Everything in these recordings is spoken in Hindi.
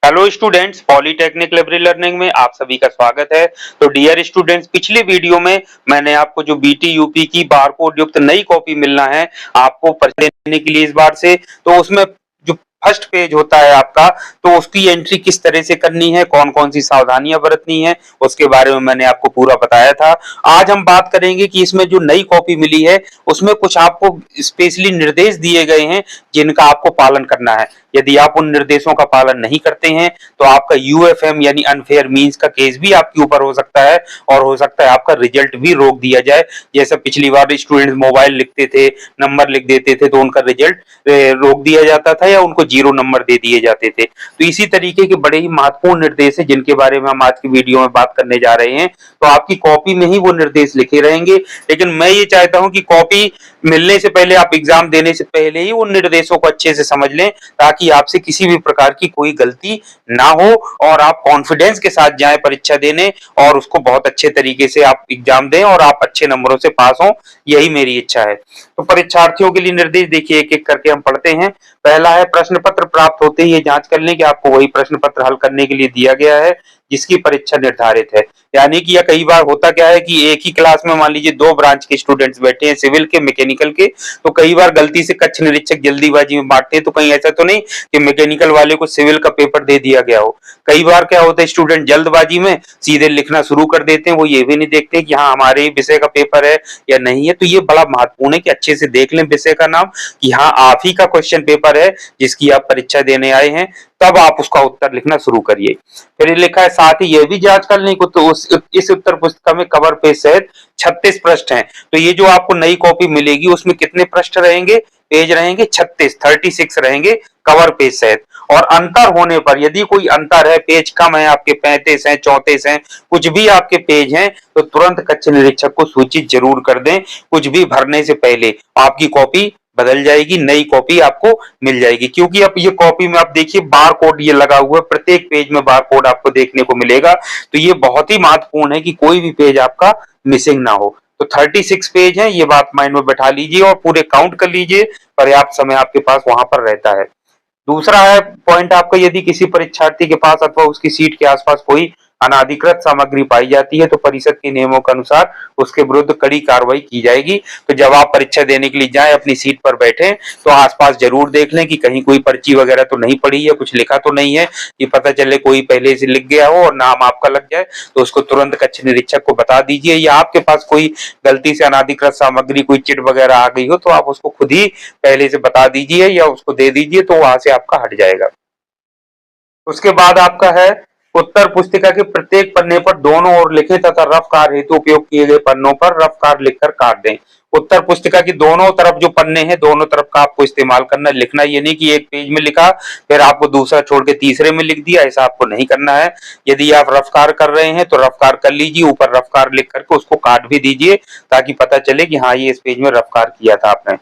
Hello students, polytechnic library learning में आप सभी का स्वागत है। तो डियर स्टूडेंट्स, पिछले वीडियो में मैंने आपको जो बीटी यूपी की बारकोड युक्त नई कॉपी मिलना है आपको परिचय देने के लिए इस बार से, तो उसमें जो फर्स्ट पेज होता है आपका, तो उसकी एंट्री किस तरह से करनी है, कौन कौन सी सावधानियां बरतनी है, उसके बारे में मैंने आपको पूरा बताया था। आज हम बात करेंगे कि इसमें जो नई कॉपी मिली है उसमें कुछ आपको स्पेशली निर्देश दिए गए हैं जिनका आपको पालन करना है। यदि आप उन निर्देशों का पालन नहीं करते हैं तो आपका यूएफएम यानी अनफेयर मींस का केस भी आपके ऊपर हो सकता है और हो सकता है आपका रिजल्ट भी रोक दिया जाए। जैसे पिछली बार स्टूडेंट्स मोबाइल लिखते थे, नंबर लिख देते थे तो उनका रिजल्ट रोक दिया जाता था या उनको 0 नंबर दे दिए जाते थे। तो इसी तरीके के बड़े ही महत्वपूर्ण निर्देश है जिनके बारे में हम आज की वीडियो में बात करने जा रहे हैं। तो आपकी कॉपी में ही वो निर्देश लिखे रहेंगे, लेकिन मैं ये चाहता हूं कि कॉपी मिलने से पहले, आप एग्जाम देने से पहले ही उन निर्देशों को अच्छे से समझ लें ताकि आपसे किसी भी प्रकार की कोई गलती ना हो और आप कॉन्फिडेंस के साथ जाएं परीक्षा देने और उसको बहुत अच्छे तरीके से आप एग्जाम दें और आप अच्छे नंबरों से पास हों, यही मेरी इच्छा है। तो परीक्षार्थियों के लिए निर्देश देखिए, एक एक करके हम पढ़ते हैं। पहला है, प्रश्न पत्र प्राप्त होते ही ये जांच कर लें कि आपको वही प्रश्न पत्र हल करने के लिए दिया गया है जिसकी परीक्षा निर्धारित है। यानी कि यह कई बार होता क्या है कि एक ही क्लास में मान लीजिए 2 ब्रांच के स्टूडेंट्स बैठे हैं, सिविल के, मैकेनिकल के, तो कई बार गलती से कक्ष निरीक्षक जल्दीबाजी में बांटते हैं। तो कहीं ऐसा तो नहीं कि मैकेनिकल वाले को सिविल का पेपर दे दिया गया हो। कई बार क्या होता है, स्टूडेंट जल्दबाजी में सीधे लिखना शुरू कर देते हैं, वो ये भी नहीं देखते कि हाँ हमारे विषय का पेपर है या नहीं है। तो ये बड़ा महत्वपूर्ण है कि अच्छे से देख लें विषय का नाम कि हाँ आप ही का क्वेश्चन पेपर है जिसकी आप परीक्षा देने आए हैं, तब आप उसका उत्तर लिखना शुरू करिए। फिर ये लिखा है, साथ ही यह भी जांच कर लें तो इस उत्तर पुस्तिका में कवर पेज सहित 36 पृष्ठ हैं। तो ये जो आपको नई कॉपी मिलेगी उसमें कितने पृष्ठ रहेंगे, पेज रहेंगे 36 रहेंगे कवर पेज सहित। और अंतर होने पर, यदि कोई अंतर है, पेज कम है, आपके 35 हैं, 34 हैं, कुछ भी आपके पेज हैं, तो तुरंत कक्ष निरीक्षक को सूचित जरूर कर दें। कुछ भी भरने से पहले आपकी कॉपी बदल जाएगी, नई कॉपी आपको मिल जाएगी। क्योंकि अब ये कॉपी में आप देखिए बार कोड ये लगा हुआ है, प्रत्येक पेज में बार कोड आपको देखने को मिलेगा। तो ये बहुत ही महत्वपूर्ण है कि कोई भी पेज आपका मिसिंग ना हो। तो 36 पेज है, ये बात माइंड में बैठा लीजिए और पूरे काउंट कर लीजिए, पर्याप्त समय आपके पास वहां पर रहता है। दूसरा है पॉइंट आपका, यदि किसी परीक्षार्थी के पास अथवा उसकी सीट के आसपास कोई अनाधिकृत सामग्री पाई जाती है तो परिषद के नियमों के अनुसार उसके विरुद्ध कड़ी कार्रवाई की जाएगी। तो जब आप परीक्षा देने के लिए जाएं, अपनी सीट पर बैठें तो आसपास जरूर देख लें कि कहीं कोई पर्ची वगैरह तो नहीं पड़ी है, कुछ लिखा तो नहीं है कि पता चले कोई पहले से लिख गया हो और नाम आपका लग जाए। तो उसको तुरंत कक्ष निरीक्षक को बता दीजिए, या आपके पास कोई गलती से अनाधिकृत सामग्री, कोई चिट वगैरह आ गई हो तो आप उसको खुद ही पहले से बता दीजिए या उसको दे दीजिए, तो वहां से आपका हट जाएगा। उसके बाद आपका है, उत्तर पुस्तिका के प्रत्येक पन्ने पर दोनों ओर लिखें तथा रफ कार्य हेतु उपयोग किए गए पन्नों पर रफ कार्य लिखकर काट दें। उत्तर पुस्तिका की दोनों तरफ जो पन्ने हैं, दोनों तरफ का आपको इस्तेमाल करना, लिखना ये नहीं कि एक पेज में लिखा फिर आपको दूसरा छोड़ के तीसरे में लिख दिया, ऐसा आपको नहीं करना है। यदि आप रफ कार्य कर रहे हैं तो रफ कार्य कर लीजिए, ऊपर रफ कार्य लिख करके उसको काट भी दीजिए ताकि पता चले कि हाँ ये इस पेज में रफ कार्य किया था आपने।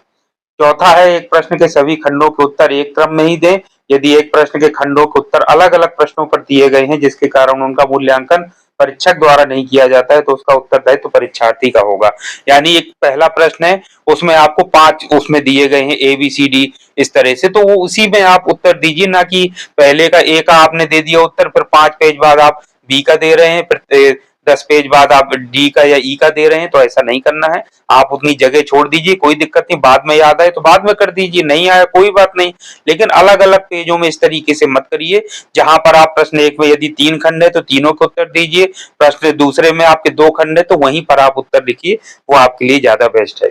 चौथा है, एक प्रश्न के सभी खंडों के उत्तर एक क्रम में ही दें। यदि एक प्रश्न के खंडों के उत्तर अलग अलग प्रश्नों पर दिए गए हैं जिसके कारण उनका मूल्यांकन परीक्षक द्वारा नहीं किया जाता है तो उसका उत्तरदायित्व तो परीक्षार्थी का होगा। यानी एक पहला प्रश्न है, उसमें आपको 5 उसमें दिए गए हैं ABCD इस तरह से, तो वो उसी में आप उत्तर दीजिए, ना कि पहले का A का आपने दे दिया उत्तर, फिर 5 पेज बाद आप B का दे रहे हैं, फिर 10 पेज बाद आप D का या E का दे रहे हैं। तो ऐसा नहीं करना है, आप उतनी जगह छोड़ दीजिए, कोई दिक्कत नहीं, बाद में याद आए तो बाद में कर दीजिए, नहीं आया कोई बात नहीं, लेकिन अलग अलग पेजों में इस तरीके से मत करिए। जहां पर आप प्रश्न एक में यदि 3 खंड है तो तीनों के उत्तर दीजिए, प्रश्न दूसरे में आपके 2 खंड है तो वहीं पर आप उत्तर लिखिए, वो आपके लिए ज्यादा बेस्ट है।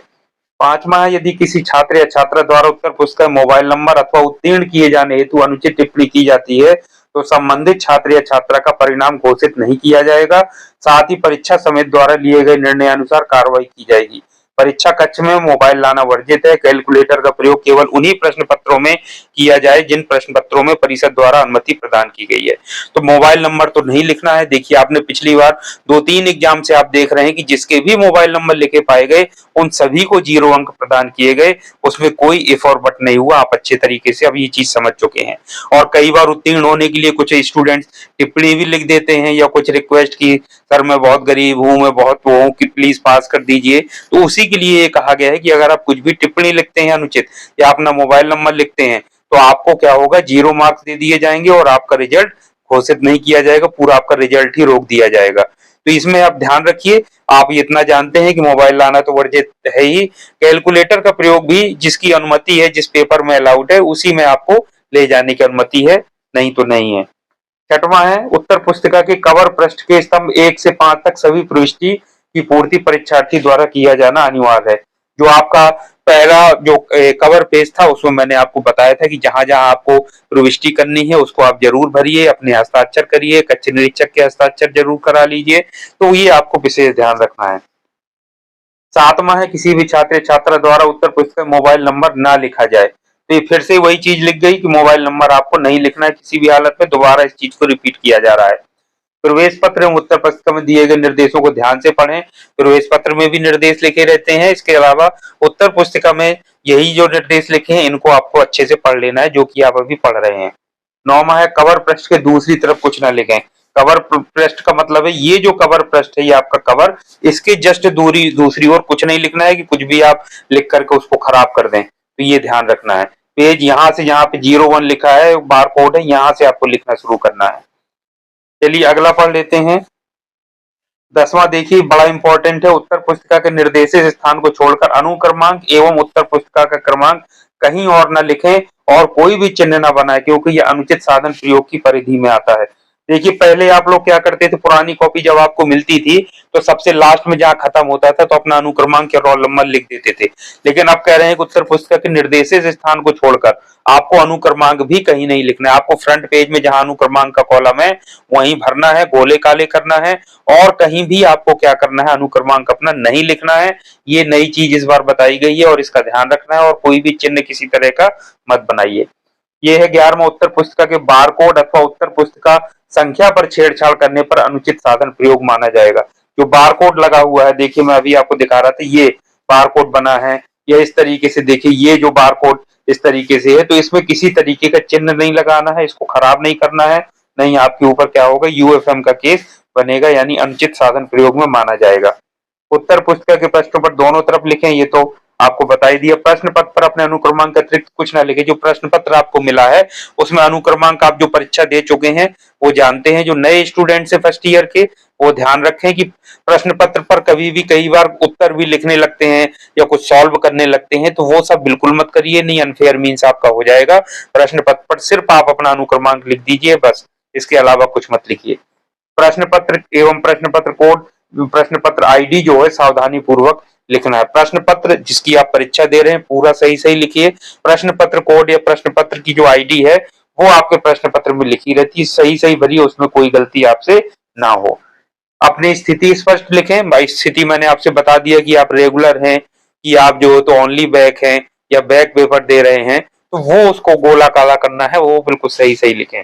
पांचवा है, यदि किसी छात्र या छात्रा द्वारा उत्तर पुस्तिका मोबाइल नंबर अथवा उत्तीर्ण किए जाने हेतु अनुचित टिप्पणी की जाती है तो संबंधित छात्र या छात्रा का परिणाम घोषित नहीं किया जाएगा। साथ ही परीक्षा समिति द्वारा लिए गए निर्णय अनुसार कार्रवाई की जाएगी। परीक्षा कक्ष में मोबाइल लाना वर्जित है। कैलकुलेटर का प्रयोग केवल उन्हीं प्रश्न पत्रों में किया जाए जिन प्रश्न पत्रों में परिषद द्वारा अनुमति प्रदान की गई है। तो मोबाइल नंबर तो नहीं लिखना है। देखिए आपने पिछली बार 2-3 एग्जाम से आप देख रहे हैं कि जिसके भी मोबाइल नंबर लिखे पाए गए उन सभी को 0 अंक प्रदान किए गए, उसमें कोई इफ और बट नहीं हुआ। आप अच्छे तरीके से अब ये चीज समझ चुके हैं। और कई बार उत्तीर्ण होने के लिए कुछ स्टूडेंट्स टिप्पणी भी लिख देते हैं या कुछ रिक्वेस्ट की, सर मैं बहुत गरीब हूं, मैं बहुत वो हूं कि प्लीज पास कर दीजिए। तो उसी के लिए ये कहा गया है कि अगर आप कुछ भी टिप्पणी लिखते हैं अनुचित या अपना मोबाइल नंबर लिखते हैं तो आपको क्या होगा, 0 मार्क्स दे दिए जाएंगे और आपका रिजल्ट घोषित नहीं किया जाएगा, पूरा आपका रिजल्ट ही रोक दिया जाएगा। तो इसमें आप ध्यान रखिए, आप इतना जानते हैं कि मोबाइल लाना तो वर्जित है ही, कैलकुलेटर का प्रयोग भी जिसकी अनुमति है, जिस पेपर में अलाउड है, उसी में आपको ले जाने की अनुमति है, नहीं तो नहीं है। छठवां है, उत्तर पुस्तिका के कवर पृष्ठ के स्तंभ 1 से 5 तक सभी प्रविष्टि की पूर्ति परीक्षार्थी द्वारा किया जाना अनिवार्य है। जो आपका पहला जो कवर पेज था, उसमें मैंने आपको बताया था कि जहां जहां आपको प्रविष्टि करनी है उसको आप जरूर भरिए, अपने हस्ताक्षर करिए, कक्ष निरीक्षक के हस्ताक्षर जरूर करा लीजिए। तो ये आपको विशेष ध्यान रखना है। सातवां है, किसी भी छात्र छात्रा द्वारा उत्तर पुस्तिका में मोबाइल नंबर ना लिखा जाए। तो ये फिर से वही चीज लिख गई कि मोबाइल नंबर आपको नहीं लिखना है किसी भी हालत में, दोबारा इस चीज को रिपीट किया जा रहा है। प्रवेश पत्र एवं उत्तर पुस्तिका में दिए गए निर्देशों को ध्यान से पढ़ें। प्रवेश पत्र में भी निर्देश लिखे रहते हैं, इसके अलावा उत्तर पुस्तिका में यही जो निर्देश लिखे हैं इनको आपको अच्छे से पढ़ लेना है, जो कि आप अभी पढ़ रहे हैं। 9वां है, कवर पृष्ठ के दूसरी तरफ कुछ ना लिखें। कवर पृष्ठ का मतलब है ये जो कवर पृष्ठ है, ये आपका कवर, इसके जस्ट दूरी दूसरी ओर कुछ नहीं लिखना है कि कुछ भी आप लिख करके उसको खराब कर दें। तो ये ध्यान रखना है। पेज यहाँ से जहाँ पे 01 लिखा है, बार कोड है, यहाँ से आपको लिखना शुरू करना है। चलिए अगला पढ़ लेते हैं। 10वां देखिए, बड़ा इंपॉर्टेंट है, उत्तर पुस्तिका के निर्देशित स्थान को छोड़कर अनुक्रमांक एवं उत्तर पुस्तिका का क्रमांक कहीं और न लिखें और कोई भी चिन्ह न बनाए, क्योंकि यह अनुचित साधन प्रयोग की परिधि में आता है। देखिए पहले आप लोग क्या करते थे, पुरानी कॉपी जब आपको मिलती थी तो सबसे लास्ट में जहां खत्म होता था तो अपना अनुक्रमांक या रोल नंबर लिख देते थे। लेकिन अब कह रहे हैं कि उत्तर पुस्तिका के निर्देशित स्थान को छोड़कर आपको अनुक्रमांक भी कहीं नहीं लिखना है। आपको फ्रंट पेज में जहां अनुक्रमांक का कॉलम है वहीं भरना है, गोले काले करना है, और कहीं भी आपको क्या करना है, अनुक्रमांक अपना नहीं लिखना है। ये नई चीज इस बार बताई गई है और इसका ध्यान रखना है, और कोई भी चिन्ह किसी तरह का मत बनाइए। ये है 11वां, उत्तर पुस्तिका के बारकोड अथवा उत्तर पुस्तिका संख्या पर छेड़छाड़ करने पर अनुचित साधन प्रयोग माना जाएगा। जो बारकोड लगा हुआ है, देखिए मैं अभी आपको दिखा रहा था, ये बारकोड बना है, ये इस तरीके से देखिए, ये जो बारकोड इस तरीके से है, तो इसमें किसी तरीके का चिन्ह नहीं लगाना है, इसको खराब नहीं करना है, नहीं आपके ऊपर क्या होगा, यूएफएम का केस बनेगा, यानी अनुचित साधन प्रयोग में माना जाएगा। उत्तर पुस्तिका के प्रश्नों पर दोनों तरफ लिखें, ये तो आपको बता ही दिया। प्रश्न पत्र पर अपने अनुक्रमांक के अतिरिक्त कुछ ना लिखे। जो प्रश्न पत्र आपको मिला है उसमें अनुक्रमांक आप जो परीक्षा दे चुके हैं वो जानते हैं। जो नए स्टूडेंट्स है फर्स्ट ईयर के, वो ध्यान रखें कि प्रश्न पत्र पर कभी भी कई बार उत्तर भी लिखने लगते हैं या कुछ सॉल्व करने लगते हैं, तो वो सब बिल्कुल मत करिए, नहीं अनफेयर मीन्स आपका हो जाएगा। प्रश्न पत्र पर सिर्फ आप अपना अनुक्रमांक लिख दीजिए बस, इसके अलावा कुछ मत लिखिए। प्रश्न पत्र एवं प्रश्न पत्र कोड, प्रश्न पत्र आईडी जो है सावधानी पूर्वक लिखना है। प्रश्न पत्र जिसकी आप परीक्षा दे रहे हैं पूरा सही सही लिखिए। प्रश्न पत्र कोड या प्रश्न पत्र की जो आईडी है वो आपके प्रश्न पत्र में लिखी रहती है, सही सही भरिए, उसमें कोई गलती आपसे ना हो। अपनी स्थिति स्पष्ट लिखें। भाई स्थिति मैंने आपसे बता दिया कि आप रेगुलर हैं, कि आप जो तो ओनली बैक हैं या बैक पेपर दे रहे हैं, तो वो उसको गोला काला करना है, वो बिल्कुल सही सही लिखें।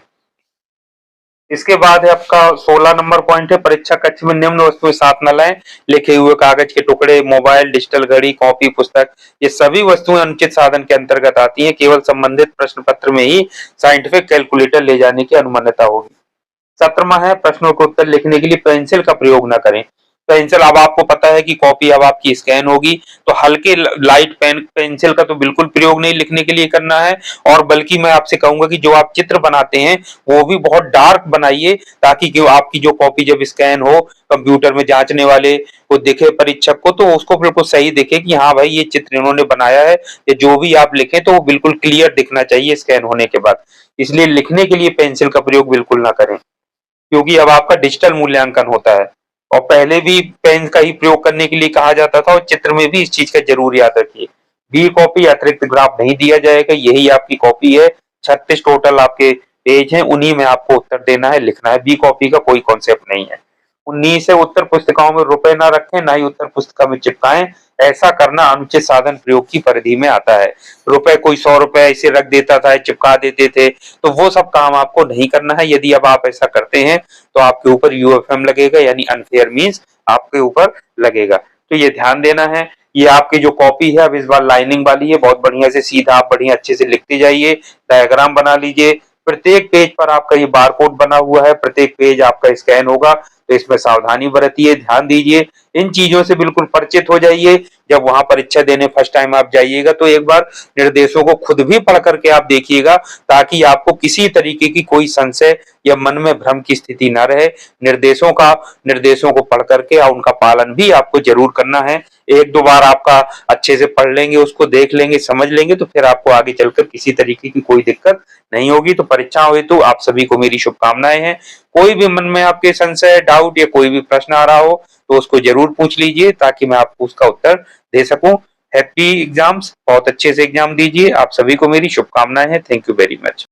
इसके बाद है आपका 16 नंबर पॉइंट है, परीक्षा कक्ष में निम्न वस्तुएं साथ न लाएं। लिखे हुए कागज के टुकड़े, मोबाइल, डिजिटल घड़ी, कॉपी, पुस्तक, ये सभी वस्तुएं अनुचित साधन के अंतर्गत आती हैं। केवल संबंधित प्रश्न पत्र में ही साइंटिफिक कैलकुलेटर ले जाने की अनुमान्यता होगी। 17वां है, प्रश्नों के उत्तर लिखने के लिए पेंसिल का प्रयोग न करें। पेंसिल, अब आपको पता है कि कॉपी अब आपकी स्कैन होगी, तो हल्के लाइट पेंसिल का तो बिल्कुल प्रयोग नहीं लिखने के लिए करना है। और बल्कि मैं आपसे कहूंगा कि जो आप चित्र बनाते हैं वो भी बहुत डार्क बनाइए, ताकि कि आपकी जो कॉपी जब स्कैन हो कंप्यूटर में जांचने वाले को दिखे, परीक्षक को, तो उसको बिल्कुल सही दिखे कि हाँ भाई ये चित्र इन्होंने बनाया है। या जो भी आप लिखें तो वो बिल्कुल क्लियर दिखना चाहिए स्कैन होने के बाद। इसलिए लिखने के लिए पेंसिल का प्रयोग बिल्कुल ना करें, क्योंकि अब आपका डिजिटल मूल्यांकन होता है। और पहले भी पेन का ही प्रयोग करने के लिए कहा जाता था, और चित्र में भी इस चीज का जरूर याद रखिए। बी कॉपी अतिरिक्त ग्राफ नहीं दिया जाएगा, यही आपकी कॉपी है। 36 टोटल आपके पेज हैं, उन्हीं में आपको उत्तर देना है, लिखना है। बी कॉपी का कोई कॉन्सेप्ट नहीं है। 19 है, उत्तर पुस्तिकाओं में रुपए ना रखें, ना ही उत्तर पुस्तिका में चिपकाएं। ऐसा करना अनुचित साधन प्रयोग की परिधि में आता है। रुपए, कोई 100 रुपए ऐसे रख देता था, चिपका देते थे, तो वो सब काम आपको नहीं करना है। यदि अब आप ऐसा करते हैं तो आपके ऊपर यूएफएम लगेगा, यानी अनफेयर मींस आपके ऊपर लगेगा। तो ये ध्यान देना है। ये आपकी जो कॉपी है अब इस बार लाइनिंग वाली है, बहुत बढ़िया से सीधा आप बढ़िया अच्छे से लिखते जाइए, डायग्राम बना लीजिए, प्रत्येक पेज पर आपका ये बारकोड बना हुआ है, प्रत्येक पेज आपका स्कैन होगा, तो इसमें सावधानी बरतिए, ध्यान दीजिए। इन चीजों से बिल्कुल परिचित हो जाइए। जब वहां परीक्षा देने फर्स्ट टाइम आप जाइएगा तो एक बार निर्देशों को खुद भी पढ़ करके आप देखिएगा, ताकि आपको किसी तरीके की कोई संशय या मन में भ्रम की स्थिति ना रहे। निर्देशों को पढ़ करके और उनका पालन भी आपको जरूर करना है। एक दो बार आपका अच्छे से पढ़ लेंगे, उसको देख लेंगे, समझ लेंगे, तो फिर आपको आगे चलकर किसी तरीके की कोई दिक्कत नहीं होगी। तो परीक्षा हेतु आप सभी को मेरी शुभकामनाएं हैं। कोई भी मन में आपके संशय, डाउट या कोई भी प्रश्न आ रहा हो तो उसको जरूर पूछ लीजिए, ताकि मैं आपको उसका उत्तर दे सकूं। हैप्पी एग्जाम्स, बहुत अच्छे से एग्जाम दीजिए। आप सभी को मेरी शुभकामनाएं हैं। Thank you very much.